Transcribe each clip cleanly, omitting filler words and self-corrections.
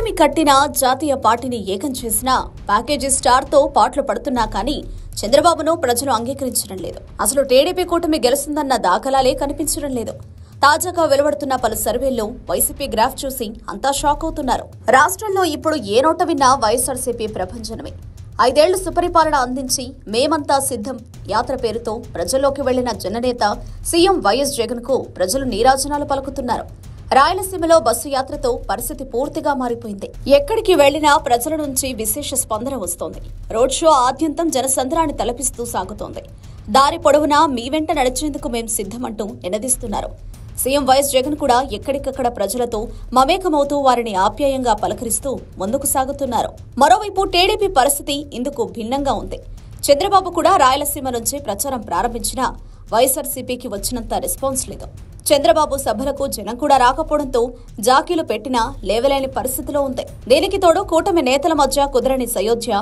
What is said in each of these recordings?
కూటమి కట్టిన జాతీయ పార్టీని ఏకం చేసిన ప్యాకేజీ స్టార్ తో పాటలు పడుతున్నా కానీ చంద్రబాబును ప్రజలు అంగీకరించడం లేదు. అసలు టీడీపీ కూటమి గెలుస్తుందన్న దాఖలాలే కనిపించడం లేదు. తాజాగా వెలువడుతున్న పలు సర్వేల్లో వైసీపీ గ్రాఫ్ చూసి అంతా షాక్ అవుతున్నారు. రాష్ట్రంలో ఇప్పుడు ఏ నోట విన్నా వైఎస్ఆర్సీపీ ప్రభంజనమే. 5 ఏళ్లు సుపరిపాలన అందించి మేమంతా సిద్ధం యాత్ర పేరుతో ప్రజల్లోకి వెళ్లిన జననేత సీఎం వైఎస్ జగన్ కు ప్రజలు నీరాజనాలు పలుకుతున్నారు. రాయలసీమలో బస్సు యాత్రతో పరిస్థితి పూర్తిగా మారిపోయింది. ఎక్కడికి వెళ్లినా ప్రజల నుంచి విశేష స్పందన వస్తోంది. రోడ్ షో ఆద్యంతం జనసంద్రాన్ని తలపిస్తూ సాగుతోంది. దారి పొడవునా మీ వెంట నడిచేందుకు మేం సిద్ధమంటూ నినదిస్తున్నారు. సీఎం వైఎస్ జగన్ కూడా ఎక్కడికక్కడ ప్రజలతో మమేకమవుతూ వారిని ఆప్యాయంగా పలకరిస్తూ ముందుకు సాగుతున్నారు. మరోవైపు టీడీపీ పరిస్థితి ఇందుకు భిన్నంగా ఉంది. చంద్రబాబు కూడా రాయలసీమ నుంచి ప్రచారం ప్రారంభించినా వైఎస్ఆర్సీపీకి వచ్చినంత రెస్పాన్స్ లేదు. చంద్రబాబు సభలకు జనం కూడా రాకపోవడంతో జాకీలు పెట్టినా లేవలేని పరిస్థితిలో ఉంది. దీనికి తోడు కూటమి నేతల మధ్య కుదరని సయోధ్య,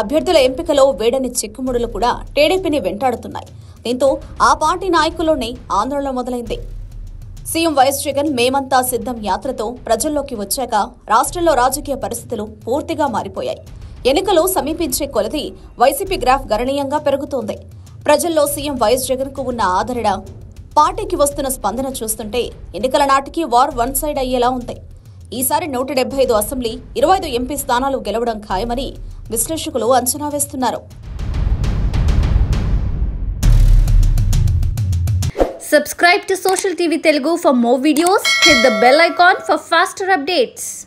అభ్యర్థుల ఎంపికలో వేడని చిక్కుముడులు కూడా టీడీపీని వెంటాడుతున్నాయి. దీంతో ఆ పార్టీ నాయకుల్లోనే ఆందోళన మొదలైంది. సీఎం వైఎస్ జగన్ మేమంతా సిద్ధం యాత్రతో ప్రజల్లోకి వచ్చాక రాష్ట్రంలో రాజకీయ పరిస్థితులు పూర్తిగా మారిపోయాయి. ఎన్నికలు సమీపించే కొలది వైసీపీ గ్రాఫ్ గణనీయంగా పెరుగుతోంది. ప్రజల్లో సీఎం వైఎస్ జగన్ కు ఉన్న ఆదరణ, పార్టీకి వస్తున్న స్పందన చూస్తుంటే ఎన్నికల నాటికి వార్ వన్ సైడ్ అయ్యేలా ఉంది. ఈసారి 175 అసెంబ్లీ, 25 ఎంపీ స్థానాలు గెలవడం ఖాయమని విశ్లేషకులు అంచనా వేస్తున్నారు. Subscribe to Social TV Telugu for more videos. Hit the bell icon for faster updates.